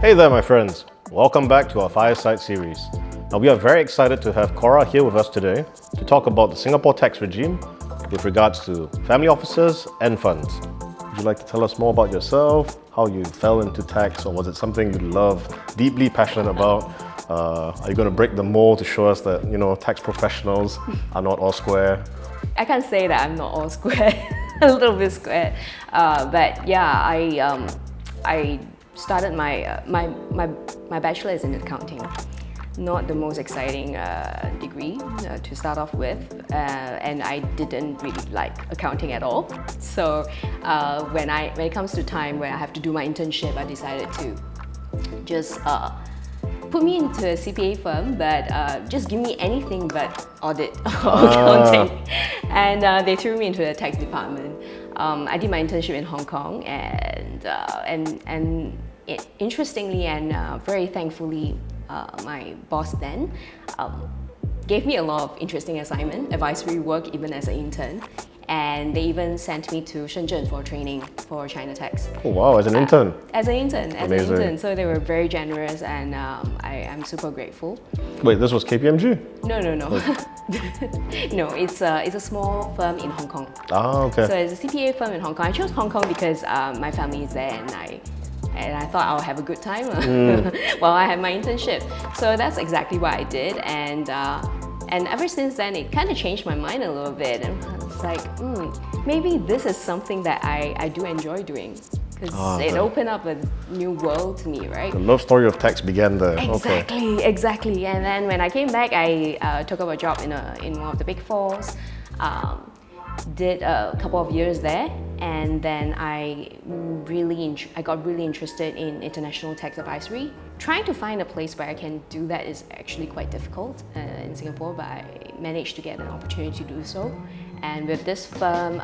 Hey there, my friends. Welcome back to our Fireside series. Now, we are very excited to have Cora here with us today to talk about the Singapore tax regime with regards to family offices and funds. Would you like to tell us more about yourself, how you fell into tax, or was it something you love, deeply passionate about? Are you going to break the mold to show us that, tax professionals are not all square? I can't say that I'm not all square, a little bit square. But yeah, I started my bachelor's in accounting. Not the most exciting degree to start off with, and I didn't really like accounting at all. So when it comes to time where I have to do my internship, I decided to just put me into a CPA firm, but just give me anything but audit or accounting. And they threw me into the tax department. I did my internship in Hong Kong, and interestingly and very thankfully, my boss then gave me a lot of interesting assignment, advisory work even as an intern. And they even sent me to Shenzhen for training for China tax. Oh wow, as an intern? As an intern. Amazing. So they were very generous, and I'm super grateful. Wait, this was KPMG? No. No, it's a small firm in Hong Kong. Ah, okay. So it's a CPA firm in Hong Kong. I chose Hong Kong because my family is there, and I thought I'll have a good time while I had my internship. So that's exactly what I did, and ever since then it kind of changed my mind a little bit, and I was like, maybe this is something that I do enjoy doing, because it opened up a new world to me, right? The love story of tax began there. Exactly. And then when I came back, I took up a job in one of the big fours. Did a couple of years there, and then I got really interested in international tax advisory. Trying to find a place where I can do that is actually quite difficult in Singapore, but I managed to get an opportunity to do so. And with this firm,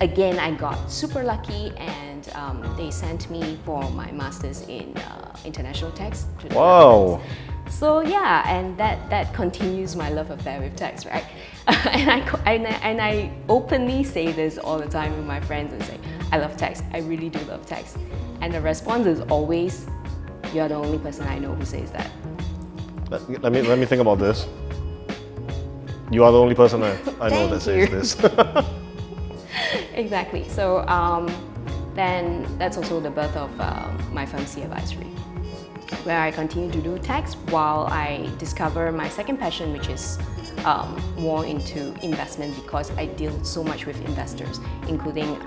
again, I got super lucky, and they sent me for my master's in international tax. Wow! So yeah, and that continues my love affair with tax, right? and I openly say this all the time with my friends and say, I love tax. I really do love tax. And the response is always, you're the only person I know who says that. Let me think about this. You are the only person I know that says this. Exactly. So then that's also the birth of my firm C Advisory, where I continue to do tax while I discover my second passion, which is more into investment, because I deal so much with investors, including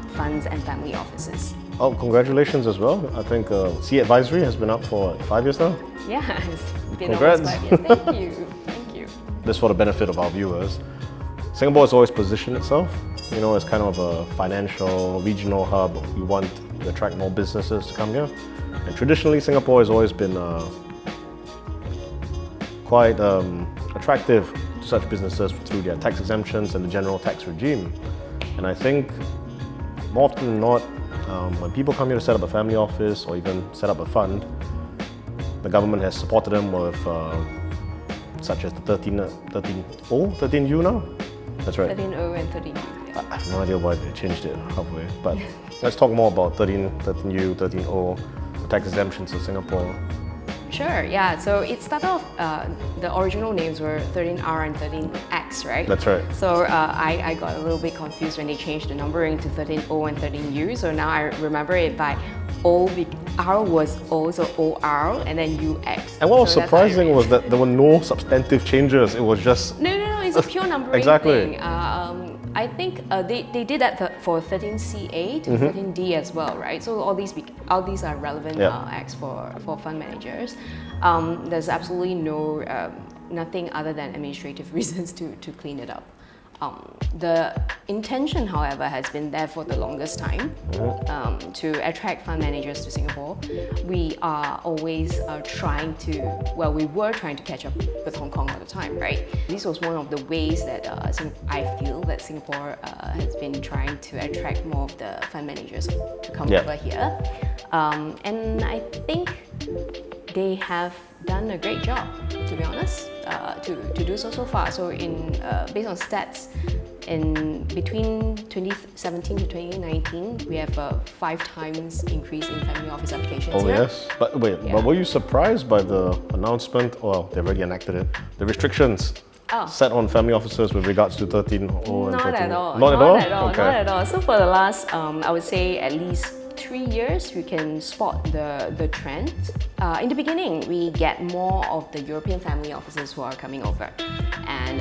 funds and family offices. Oh, congratulations as well. I think C Advisory has been up for 5 years now. Yeah, it's been Congrats. almost 5 years. Thank you. This for the benefit of our viewers. Singapore has always positioned itself, as kind of a financial regional hub. We want to attract more businesses to come here. And traditionally, Singapore has always been quite attractive to such businesses through their tax exemptions and the general tax regime. And I think more often than not, when people come here to set up a family office or even set up a fund, the government has supported them with such as the 13U now? That's right. 13O and 13U. I have no idea why they changed it halfway, but let's talk more about 13U, 13O, the tax exemptions in Singapore. Sure, yeah. So it started off, the original names were 13R and 13X, right? That's right. So I got a little bit confused when they changed the numbering to 13O and 13U. So now I remember it by R was O, so OR, and then UX. And what was surprising was that there were no substantive changes. It was just... No, it's a pure numbering thing. I think they did that for 13CA to 13D as well, right? So all these are relevant acts for fund managers. There's absolutely nothing other than administrative reasons to clean it up. The intention, however, has been there for the longest time to attract fund managers to Singapore. We are always we were trying to catch up with Hong Kong all the time, right? This was one of the ways that I feel that Singapore has been trying to attract more of the fund managers to come over here. And I think they have done a great job, to be honest, to do so far. So based on stats, in between 2017 to 2019, we have a 5 times increase in family office applications. Oh here. yes, but wait, but were you surprised by the announcement? Well, they've already enacted it. The restrictions set on family officers with regards to 13 and 13. Not at all. Not at all. Not at all. So for the last, I would say at least 3 years, we can spot the trend. In the beginning, we get more of the European family officers who are coming over, and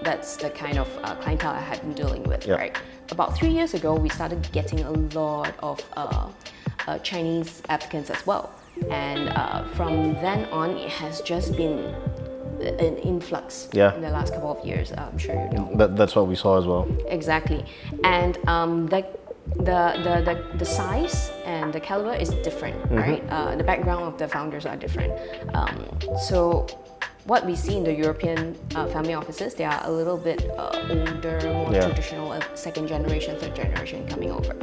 that's the kind of clientele I had been dealing with, right? About 3 years ago, we started getting a lot of Chinese applicants as well, and from then on, it has just been an influx in the last couple of years. I'm sure you know. That's what we saw as well. Exactly, and the size and the caliber is different, right? The background of the founders are different. So what we see in the European family offices, they are a little bit older, more traditional, second generation, third generation coming over.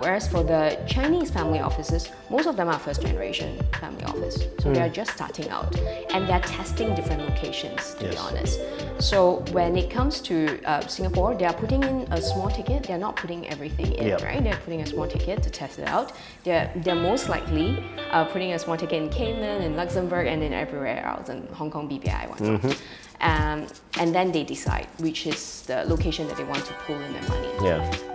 Whereas for the Chinese family offices, most of them are first generation family office. So they are just starting out and they're testing different locations, to be honest. So when it comes to Singapore, they are putting in a small ticket. They're not putting everything in, right? They're putting a small ticket to test it out. They're most likely putting a small ticket in Cayman, in Luxembourg, and in everywhere else, in Hong Kong, BVI, whatnot. And then they decide which is the location that they want to pull in their money.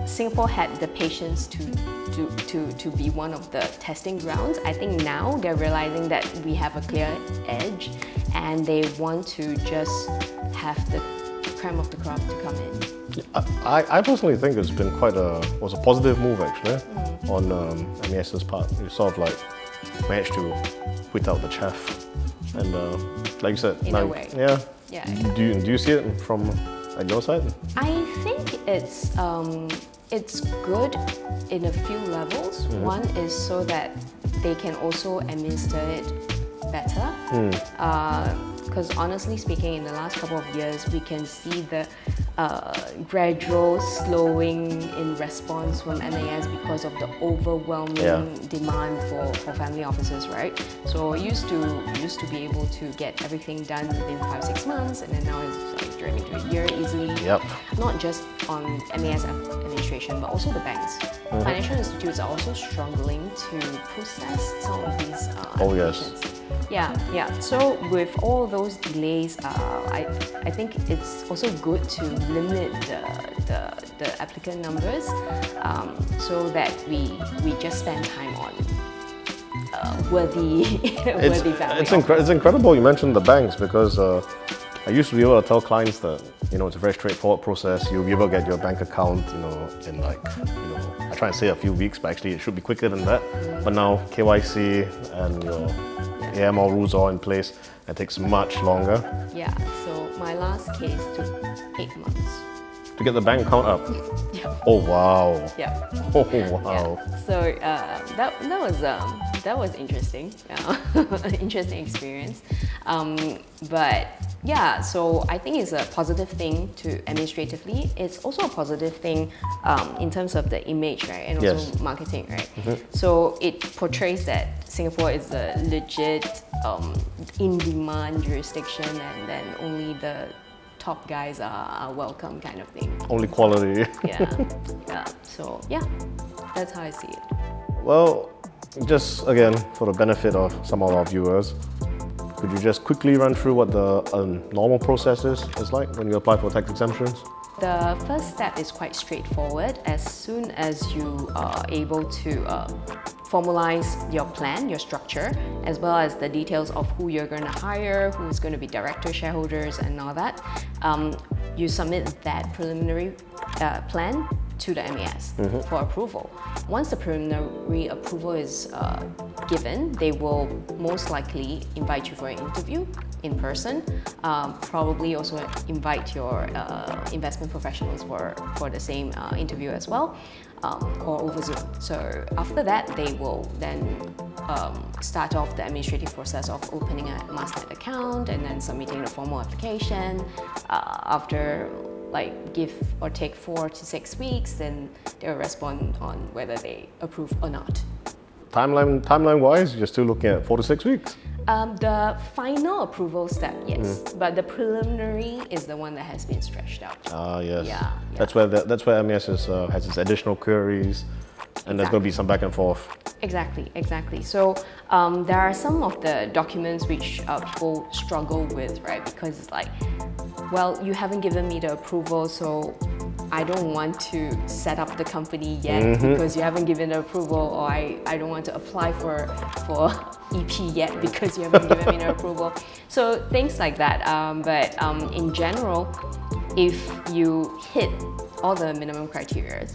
Singapore had the patience to be one of the testing grounds. I think now they're realizing that we have a clear edge and they want to just have the creme of the crop to come in. I personally think it's been was a positive move actually on MES's part. You sort of like managed to quit out the chaff and like you said, in a way. Yeah. Do you see it from your side? I think it's good in a few levels. One is so that they can also administer it better. Because honestly speaking, in the last couple of years, we can see the gradual slowing in response from MAS because of the overwhelming demand for family officers, right? So we used to be able to get everything done within 5-6 months, and then now it's like dragging to a year easily. Not just on MAS administration, but also the banks. Financial institutes are also struggling to process some of these applications. So with all those delays, I think it's also good to limit the applicant numbers so that we just spend time on worthy family. It's incredible you mentioned the banks because I used to be able to tell clients that it's a very straightforward process. You'll be able to get your bank account in like I try and say a few weeks, but actually it should be quicker than that. But now KYC and your AML rules are in place. It takes much longer. So my last case took 8 months. To get the bank account up? Oh wow. Oh wow. So that was interesting. Interesting experience. But so I think it's a positive thing administratively. It's also a positive thing in terms of the image, right? And also marketing, right? So it portrays that Singapore is a legit in-demand jurisdiction, and then only the top guys are welcome, kind of thing. Only quality. So that's how I see it. Well, just again for the benefit of some of our viewers, could you just quickly run through what the normal process is like when you apply for tax exemptions? The first step is quite straightforward. As soon as you are able to formalize your plan, your structure, as well as the details of who you're going to hire, who's going to be director, shareholders, and all that, you submit that preliminary plan to the MES for approval. Once the preliminary approval is given, they will most likely invite you for an interview in person, probably also invite your investment professionals for the same interview as well, or over Zoom. So after that, they will then start off the administrative process of opening a Masternet account and then submitting the formal application. After give or take 4 to 6 weeks, then they'll respond on whether they approve or not. timeline-wise, you're still looking at 4 to 6 weeks. The final approval step, yes, but the preliminary is the one that has been stretched out. Yes. Yeah. That's where MES has its additional queries, and there's going to be some back and forth. Exactly. So there are some of the documents which people struggle with, right? Because it's like, well, you haven't given me the approval, so I don't want to set up the company yet because you haven't given the approval, or I don't want to apply for EP yet because you haven't given me the approval. So things like that. But in general, if you hit all the minimum criteria,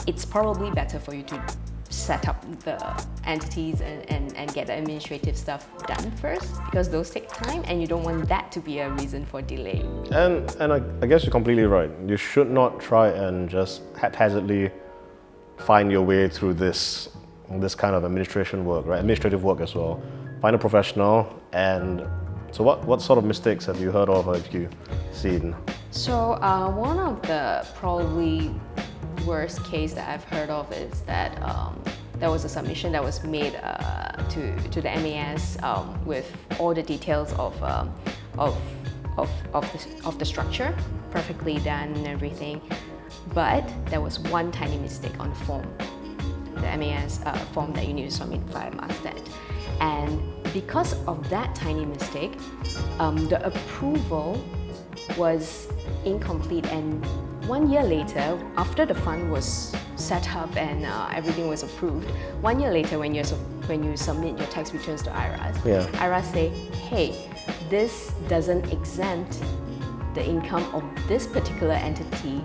it's probably better for you to set up the entities and get the administrative stuff done first, because those take time and you don't want that to be a reason for delay. And I guess you're completely right. You should not try and just haphazardly find your way through this kind of administrative work as well. Find a professional. And so what sort of mistakes have you heard of or have you seen? So one of the probably worst case that I've heard of is that there was a submission that was made to the MAS with all the details of the structure, perfectly done and everything, but there was one tiny mistake on the form, the MAS form that you need to submit via Marsden. And because of that tiny mistake, the approval was incomplete, and 1 year later, after the fund was set up and everything was approved, 1 year later when you submit your tax returns to IRAS, IRAS say, hey, this doesn't exempt the income of this particular entity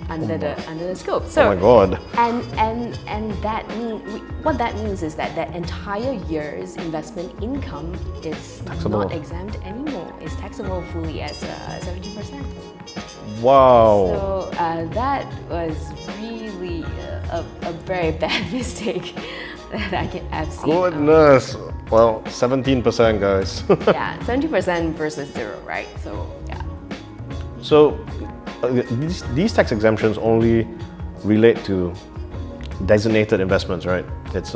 under the scope. So, oh my God. And that what that means is that that entire year's investment income is taxable. Not exempt anymore. It's taxable fully at 70%. Wow. So that was really a very bad mistake that I've seen. Goodness. Well, 17%, guys. Yeah, 70% versus 0, right? So yeah. So these tax exemptions only relate to designated investments, right? It's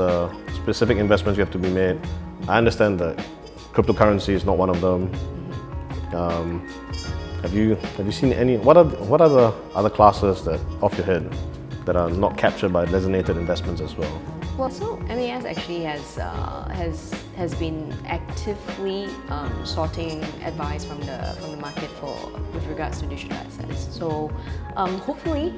specific investments you have to be made. I understand that cryptocurrency is not one of them. Have you seen any? What are the other classes that off your head that are not captured by designated investments as well? Well, so MAS actually has been actively sorting advice from the market with regards to digital assets. So hopefully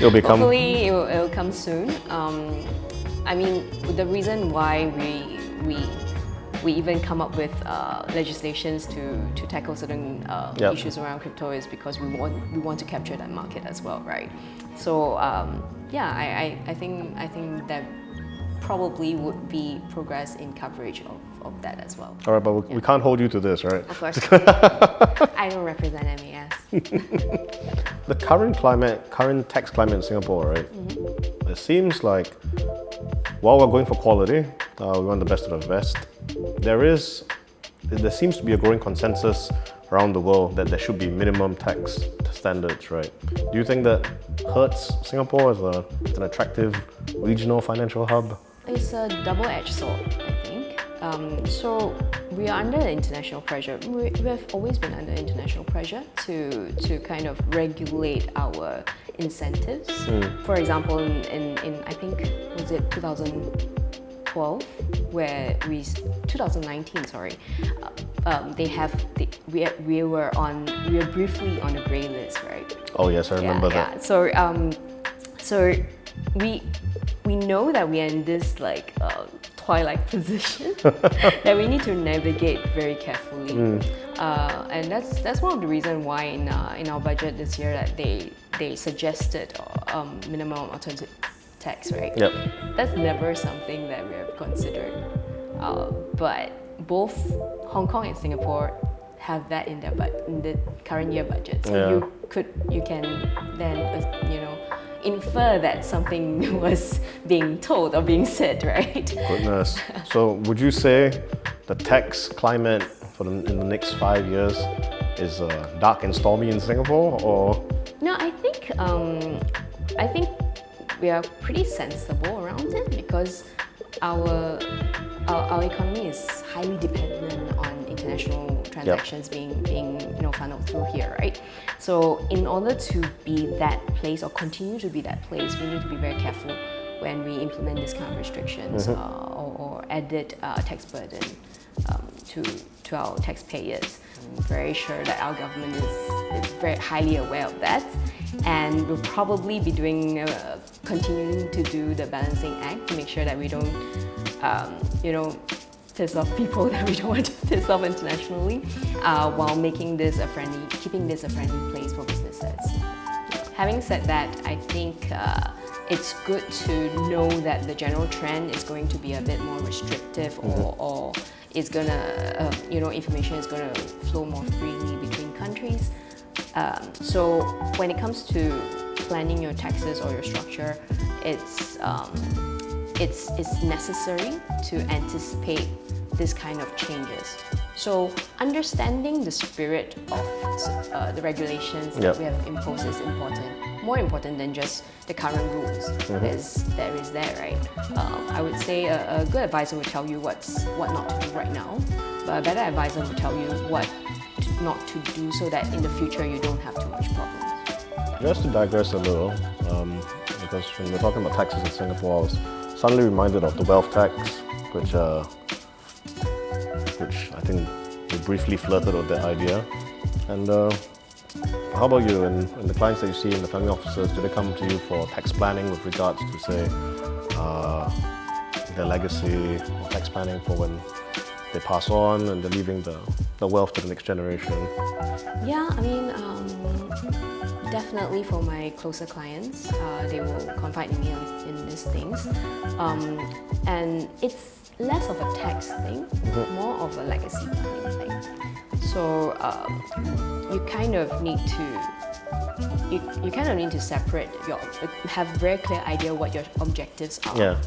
it'll come soon. I mean, the reason why we even come up with legislations to tackle certain issues around crypto is because we want to capture that market as well, right? So I think that probably would be progress in coverage of that as well. All right, but we can't hold you to this, right? Of course. I don't represent MAS. The current tax climate in Singapore, right? It seems like while we're going for quality, we want the best of the best. There seems to be a growing consensus around the world that there should be minimum tax standards, right? Do you think that hurts Singapore as an attractive regional financial hub? It's a double-edged sword, I think. So we are under international pressure. We have always been under international pressure to kind of regulate our incentives. For example, in I think, was it 2012, where 2019, sorry, we were briefly on the grey list, right? Oh yes, I remember that. Yeah. So we know that we are in this like twilight position that we need to navigate very carefully, and that's one of the reasons why in our budget this year that they suggested minimum alternative tax, right? Yep. That's never something that we have considered, but both Hong Kong and Singapore have that in the current year budget. So you can then infer that something was being told or being said, right? Goodness. So would you say the tax climate in the next 5 years is dark and stormy in Singapore, or? No, I think we are pretty sensible around it because our economy is highly dependent on international transactions being funneled through here, right? So in order to be that place or continue to be that place, we need to be very careful when we implement this kind of restrictions or added tax burden to our taxpayers. I'm very sure that our government is very highly aware of that, and we'll probably be continuing to do the balancing act to make sure that we don't, piss off people that we don't want to piss off internationally, while keeping this a friendly place for businesses. Having said that, I think it's good to know that the general trend is going to be a bit more restrictive, or it's gonna, information is gonna flow more freely between countries. So when it comes to planning your taxes or your structure, it's necessary to anticipate this kind of changes. So understanding the spirit of the regulations that we have imposed is important. More important than just the current rules there is there, right? I would say a good advisor would tell you what not to do right now, but a better advisor would tell you what not to do so that in the future you don't have too much problems. Just to digress a little, because when we're talking about taxes in Singapore, I was suddenly reminded of the wealth tax, which I think we briefly flirted with that idea. And how about you and the clients that you see in the family offices? Do they come to you for tax planning with regards to, say, their legacy, or tax planning for when they pass on and they're leaving the wealth to the next generation? Yeah, I mean, definitely for my closer clients, they will confide in me in these things. And it's less of a tax thing, more of a legacy planning thing. So you kind of need to separate have a very clear idea what your objectives are. Yeah.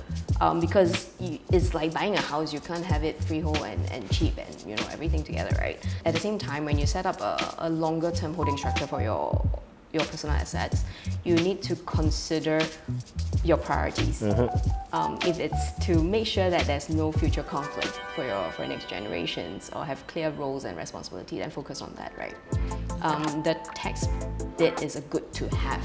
Because it's like buying a house, you can't have it freehold and cheap and everything together, right? At the same time, when you set up a longer term holding structure for your personal assets, you need to consider your priorities. If it's to make sure that there's no future conflict for next generations, or have clear roles and responsibility, then focus on that, right? The tax bit is a good to have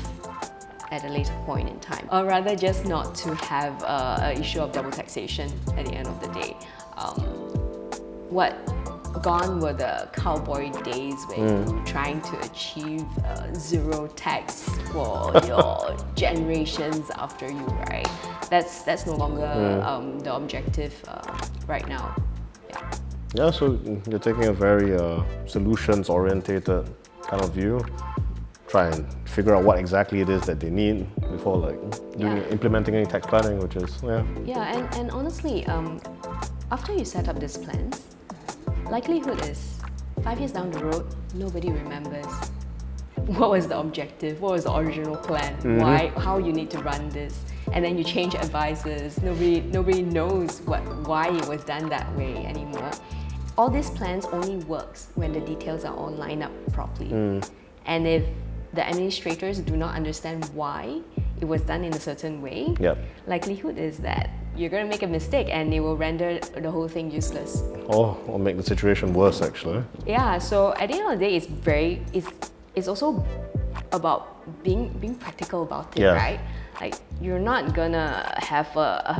at a later point in time, or rather just not to have an issue of double taxation at the end of the day. Gone were the cowboy days when you were trying to achieve zero tax for your generations after you, right? That's no longer the objective right now. Yeah, so you're taking a very solutions-orientated kind of view. Try and figure out what exactly it is that they need before implementing any tax planning, which is, and honestly, after you set up this plan, likelihood is 5 years down the road, nobody remembers what was the objective, what was the original plan, how you need to run this, and then you change advisors. Nobody knows why it was done that way anymore. All these plans only works when the details are all lined up properly. And if the administrators do not understand why it was done in a certain way, likelihood is that you're going to make a mistake and it will render the whole thing useless. Or make the situation worse, actually. Yeah, so at the end of the day, it's also about being practical about it, right? Like, you're not gonna have a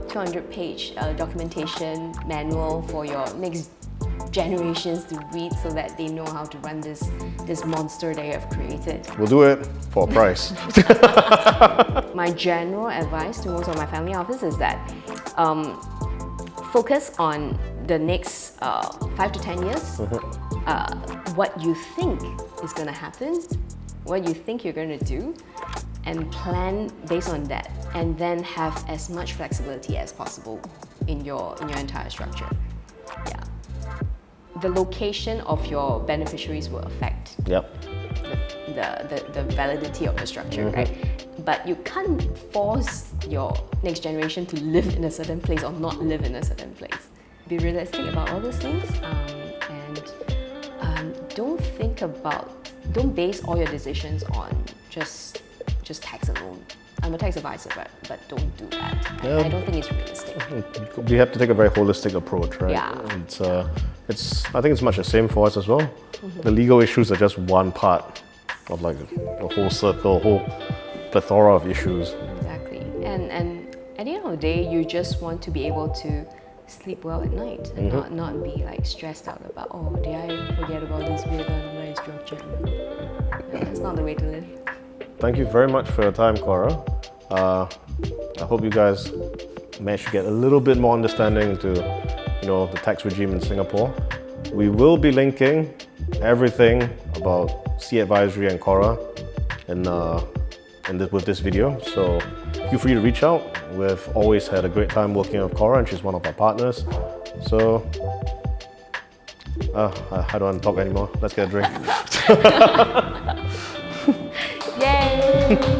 200-page documentation manual for your next generations to read so that they know how to run this monster they have created. We'll do it for a price. My general advice to most of my family office is that focus on the next 5 to 10 years, what you think is going to happen, what you think you're going to do, and plan based on that, and then have as much flexibility as possible in your entire structure. Yeah. The location of your beneficiaries will affect the validity of the structure, right? But you can't force your next generation to live in a certain place or not live in a certain place. Be realistic about all those things, and don't base all your decisions on just tax alone. I'm a tax advisor, but don't do that. Yeah. I don't think it's realistic. We have to take a very holistic approach, right? Yeah. I think it's much the same for us as well. The legal issues are just one part of like a whole circle, a whole plethora of issues. Exactly. And at the end of the day, you just want to be able to sleep well at night and not be like stressed out about, oh, did I forget about this vehicle number instruction? Yeah, that's not the way to live. Thank you very much for your time, Cora. I hope you guys managed to get a little bit more understanding into, the tax regime in Singapore. We will be linking everything about C Advisory and Cora with this video. So feel free to reach out. We've always had a great time working with Cora, and she's one of our partners. So I don't want to talk anymore. Let's get a drink. Yay!